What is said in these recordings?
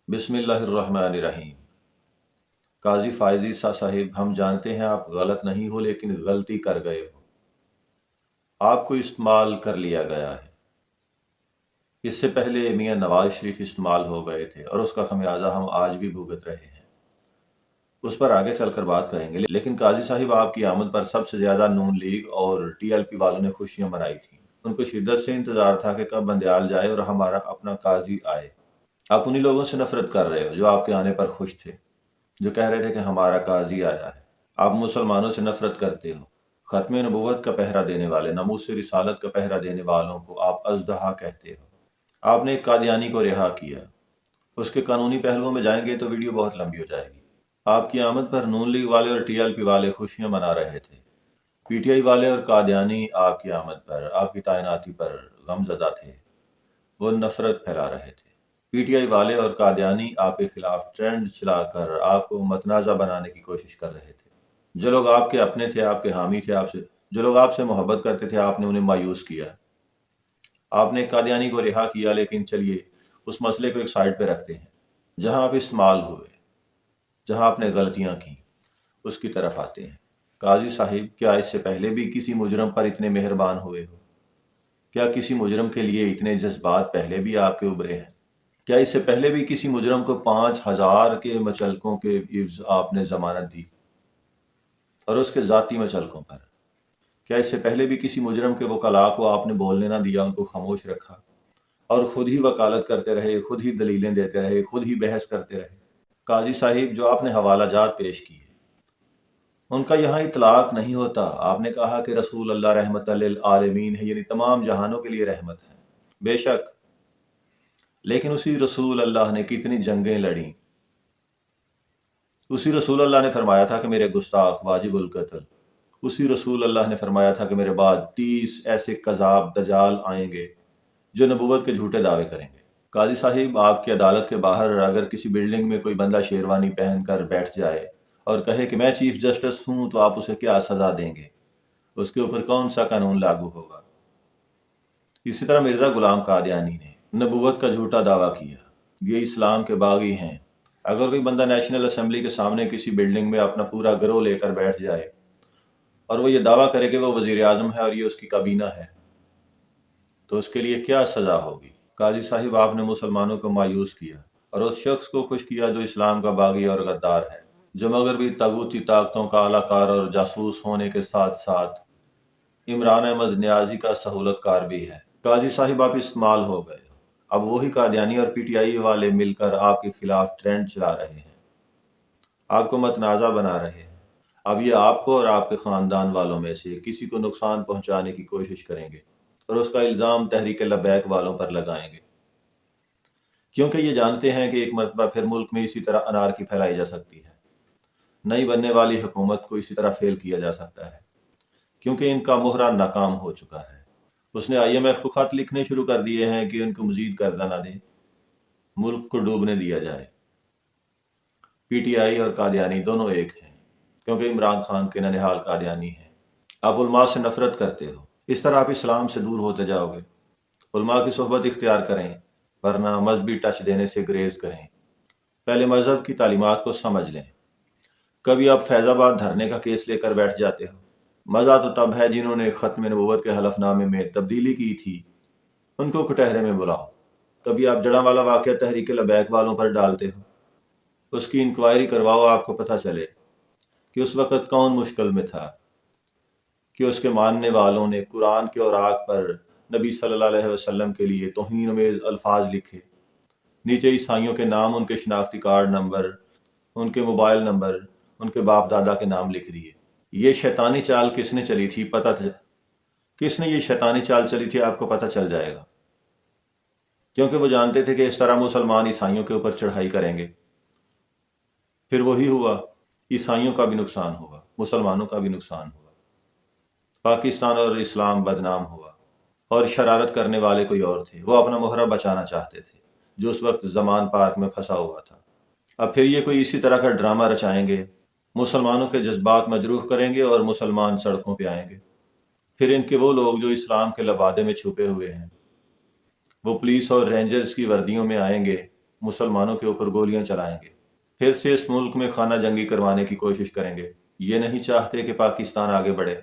بسم اللہ الرحمن الرحیم۔ قاضی فائزی صاحب، ہم جانتے ہیں آپ غلط نہیں ہو، لیکن غلطی کر گئے ہو۔ آپ کو استعمال کر لیا گیا ہے۔ اس سے پہلے میاں نواز شریف استعمال ہو گئے تھے اور اس کا خمیازہ ہم آج بھی بھگت رہے ہیں۔ اس پر آگے چل کر بات کریں گے، لیکن قاضی صاحب، آپ کی آمد پر سب سے زیادہ نون لیگ اور ٹی ایل پی والوں نے خوشیاں منائی تھیں۔ ان کو شدت سے انتظار تھا کہ کب بندیال جائے اور ہمارا اپنا قاضی آئے۔ آپ انہی لوگوں سے نفرت کر رہے ہو جو آپ کے آنے پر خوش تھے، جو کہہ رہے تھے کہ ہمارا قاضی آیا ہے۔ آپ مسلمانوں سے نفرت کرتے ہو۔ ختم نبوت کا پہرا دینے والے، ناموس رسالت کا پہرا دینے والوں کو آپ اژدہا کہتے ہو۔ آپ نے ایک قادیانی کو رہا کیا۔ اس کے قانونی پہلوؤں میں جائیں گے تو ویڈیو بہت لمبی ہو جائے گی۔ آپ کی آمد پر نون لیگ والے اور ٹی ایل پی والے خوشیاں منا رہے تھے۔ پی ٹی آئی والے اور قادیانی آپ کی آمد پر، آپ کی تعیناتی پر غم زدہ تھے۔ وہ نفرت پھیلا رہے تھے۔ پی ٹی آئی والے اور قادیانی آپ کے خلاف ٹرینڈ چلا کر آپ کو متنازع بنانے کی کوشش کر رہے تھے۔ جو لوگ آپ کے اپنے تھے، آپ کے حامی تھے، جو لوگ آپ سے محبت کرتے تھے، آپ نے انہیں مایوس کیا۔ آپ نے قادیانی کو رہا کیا، لیکن چلیے اس مسئلے کو ایک سائڈ پہ رکھتے ہیں۔ جہاں آپ استعمال ہوئے، جہاں آپ نے غلطیاں کی، اس کی طرف آتے ہیں۔ قاضی صاحب، کیا اس سے پہلے بھی کسی مجرم پر اتنے مہربان ہوئے ہو؟ کیا کسی مجرم کے لیے اتنے جذبات پہلے بھی آپ کے ابھرے ہیں؟ کیا اس سے پہلے بھی کسی مجرم کو 5,000 کے مچلقوں کے عوض آپ نے ضمانت دی، اور اس کے ذاتی مچلقوں پر؟ کیا اس سے پہلے بھی کسی مجرم کے وکلاء کو آپ نے بولنے نہ دیا، ان کو خاموش رکھا اور خود ہی وکالت کرتے رہے، خود ہی دلیلیں دیتے رہے، خود ہی بحث کرتے رہے؟ قاضی صاحب، جو آپ نے حوالہ جات پیش کیے، ان کا یہاں اطلاق نہیں ہوتا۔ آپ نے کہا کہ رسول اللہ رحمت للعالمین ہے، یعنی تمام جہانوں کے لیے رحمت ہے۔ بے شک، لیکن اسی رسول اللہ نے کتنی جنگیں لڑیں۔ اسی رسول اللہ نے فرمایا تھا کہ میرے گستاخ واجب القتل۔ اسی رسول اللہ نے فرمایا تھا کہ میرے بعد 30 ایسے کذاب دجال آئیں گے جو نبوت کے جھوٹے دعوے کریں گے۔ قاضی صاحب، آپ کی عدالت کے باہر اگر کسی بلڈنگ میں کوئی بندہ شیروانی پہن کر بیٹھ جائے اور کہے کہ میں چیف جسٹس ہوں، تو آپ اسے کیا سزا دیں گے؟ اس کے اوپر کون سا قانون لاگو ہوگا؟ اسی طرح مرزا غلام قادیانی نے نبوت کا جھوٹا دعویٰ کیا۔ یہ اسلام کے باغی ہیں۔ اگر کوئی بندہ نیشنل اسمبلی کے سامنے کسی بلڈنگ میں اپنا پورا گروہ لے کر بیٹھ جائے اور وہ یہ دعویٰ کرے کہ وہ وزیر اعظم ہے اور یہ اس کی کابینہ ہے، تو اس کے لیے کیا سزا ہوگی؟ قاضی صاحب، آپ نے مسلمانوں کو مایوس کیا اور اس شخص کو خوش کیا جو اسلام کا باغی اور غدار ہے، جو مغربی طاغوتی طاقتوں کا اعلی کار اور جاسوس ہونے کے ساتھ ساتھ عمران احمد نیازی کا سہولت کار بھی ہے۔ قاضی صاحب، آپ استعمال ہو گئے ہو۔ اب وہی قادیانی اور پی ٹی آئی والے مل کر آپ کے خلاف ٹرینڈ چلا رہے ہیں، آپ کو متنازع بنا رہے ہیں۔ اب یہ آپ کو اور آپ کے خاندان والوں میں سے کسی کو نقصان پہنچانے کی کوشش کریں گے اور اس کا الزام تحریک لبیک والوں پر لگائیں گے، کیونکہ یہ جانتے ہیں کہ ایک مرتبہ پھر ملک میں اسی طرح انارکی پھیلائی جا سکتی ہے۔ نئی بننے والی حکومت کو اسی طرح فیل کیا جا سکتا ہے، کیونکہ ان کا مہرہ ناکام ہو چکا ہے۔ اس نے آئی ایم ایف کو خط لکھنے شروع کر دیے ہیں کہ ان کو مزید قرضہ نہ دیں، ملک کو ڈوبنے دیا جائے۔ پی ٹی آئی اور قادیانی دونوں ایک ہیں، کیونکہ عمران خان کے ننہال قادیانی ہیں۔ آپ علماء سے نفرت کرتے ہو، اس طرح آپ اسلام سے دور ہوتے جاؤ گے۔ علماء کی صحبت اختیار کریں، ورنہ مذہبی ٹچ دینے سے گریز کریں۔ پہلے مذہب کی تعلیمات کو سمجھ لیں۔ کبھی آپ فیض آباد دھرنے کا کیس لے کر بیٹھ جاتے ہو۔ مزہ تو تب ہے جنہوں نے ختم نبوت کے حلف نامے میں تبدیلی کی تھی، ان کو کٹہرے میں بلاؤ۔ کبھی آپ جڑاں والا واقعہ تحریک لبیک والوں پر ڈالتے ہو۔ اس کی انکوائری کرواؤ، آپ کو پتہ چلے کہ اس وقت کون مشکل میں تھا، کہ اس کے ماننے والوں نے قرآن کے اوراق پر نبی صلی اللہ علیہ وسلم کے لیے توہین آمیز الفاظ لکھے، نیچے عیسائیوں کے نام، ان کے شناختی کارڈ نمبر، ان کے موبائل نمبر، ان کے باپ دادا کے نام لکھ دیے۔ یہ شیطانی چال کس نے چلی تھی، کس نے یہ شیطانی چال چلی تھی، آپ کو پتہ چل جائے گا، کیونکہ وہ جانتے تھے کہ اس طرح مسلمان عیسائیوں کے اوپر چڑھائی کریں گے۔ پھر وہی ہوا، عیسائیوں کا بھی نقصان ہوا، مسلمانوں کا بھی نقصان ہوا، پاکستان اور اسلام بدنام ہوا، اور شرارت کرنے والے کوئی اور تھے۔ وہ اپنا مہرہ بچانا چاہتے تھے، جو اس وقت زمان پارک میں پھنسا ہوا تھا۔ اب پھر یہ کوئی اسی طرح کا ڈرامہ رچائیں گے، مسلمانوں کے جذبات مجروح کریں گے اور مسلمان سڑکوں پہ آئیں گے۔ پھر ان کے وہ لوگ جو اسلام کے لبادے میں چھپے ہوئے ہیں، وہ پولیس اور رینجرز کی وردیوں میں آئیں گے، مسلمانوں کے اوپر گولیاں چلائیں گے، پھر سے اس ملک میں خانہ جنگی کروانے کی کوشش کریں گے۔ یہ نہیں چاہتے کہ پاکستان آگے بڑھے،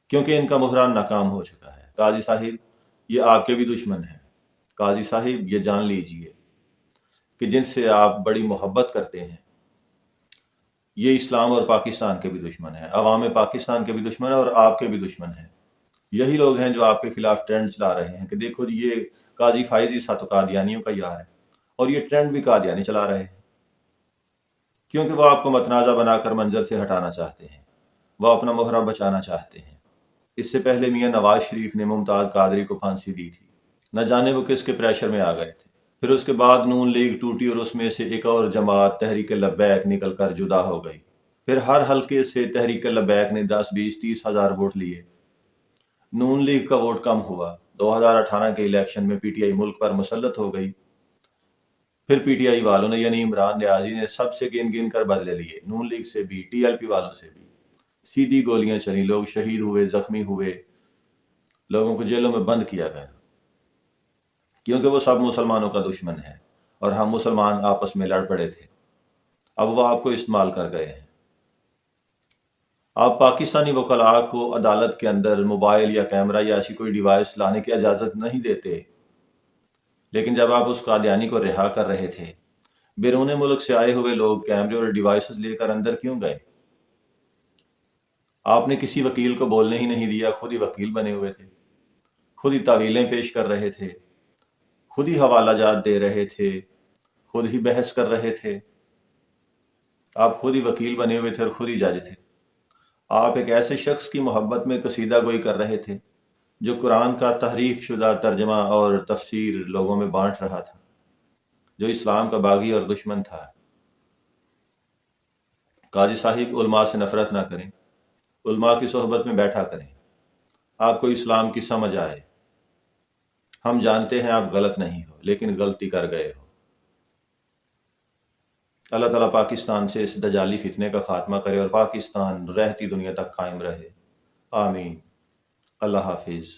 کیونکہ ان کا بحران ناکام ہو چکا ہے۔ قاضی صاحب، یہ آپ کے بھی دشمن ہیں۔ قاضی صاحب، یہ جان لیجئے کہ جن سے آپ بڑی محبت کرتے ہیں، یہ اسلام اور پاکستان کے بھی دشمن ہیں، عوام پاکستان کے بھی دشمن ہیں اور آپ کے بھی دشمن ہیں۔ یہی لوگ ہیں جو آپ کے خلاف ٹرینڈ چلا رہے ہیں کہ دیکھو جی، یہ قاضی فائزی ساتھ قادیانیوں کا یار ہے، اور یہ ٹرینڈ بھی قادیانی چلا رہے ہیں، کیونکہ وہ آپ کو متنازع بنا کر منظر سے ہٹانا چاہتے ہیں، وہ اپنا مہرہ بچانا چاہتے ہیں۔ اس سے پہلے میاں نواز شریف نے ممتاز قادری کو پھانسی دی تھی، نہ جانے وہ کس کے پریشر میں آ گئے تھے۔ پھر اس کے بعد نون لیگ ٹوٹی اور اس میں سے ایک اور جماعت تحریک لبیک نکل کر جدا ہو گئی۔ پھر ہر حلقے سے تحریک لبیک نے 10، 20، 30 ہزار ووٹ لیے۔ نون لیگ کا ووٹ کم ہوا۔ 2018 کے الیکشن میں پی ٹی آئی ملک پر مسلط ہو گئی۔ پھر پی ٹی آئی والوں نے یعنی عمران نیازی نے سب سے گن گن کر بدلے لیے، نون لیگ سے بھی، ٹی ایل پی والوں سے بھی۔ سیدھی گولیاں چلی، لوگ شہید ہوئے، زخمی ہوئے، لوگوں کو جیلوں میں بند کیا گیا، کیونکہ وہ سب مسلمانوں کا دشمن ہے اور ہم مسلمان آپس میں لڑ پڑے تھے۔ اب وہ آپ کو استعمال کر گئے ہیں۔ آپ پاکستانی وکلاء کو عدالت کے اندر موبائل یا کیمرہ یا ایسی کوئی ڈیوائس لانے کی اجازت نہیں دیتے، لیکن جب آپ اس قادیانی کو رہا کر رہے تھے، بیرون ملک سے آئے ہوئے لوگ کیمرے اور ڈیوائسز لے کر اندر کیوں گئے؟ آپ نے کسی وکیل کو بولنے ہی نہیں دیا، خود ہی وکیل بنے ہوئے تھے، خود ہی تعویلیں پیش کر رہے تھے، خود ہی حوالہ جات دے رہے تھے، خود ہی بحث کر رہے تھے۔ آپ خود ہی وکیل بنے ہوئے تھے اور خود ہی جج تھے۔ آپ ایک ایسے شخص کی محبت میں قصیدہ گوئی کر رہے تھے جو قرآن کا تحریف شدہ ترجمہ اور تفسیر لوگوں میں بانٹ رہا تھا، جو اسلام کا باغی اور دشمن تھا۔ قاضی صاحب، علماء سے نفرت نہ کریں، علماء کی صحبت میں بیٹھا کریں، آپ کو اسلام کی سمجھ آئے۔ ہم جانتے ہیں آپ غلط نہیں ہو، لیکن غلطی کر گئے ہو۔ اللہ تعالیٰ پاکستان سے اس دجالی فتنے کا خاتمہ کرے اور پاکستان رہتی دنیا تک قائم رہے۔ آمین۔ اللہ حافظ۔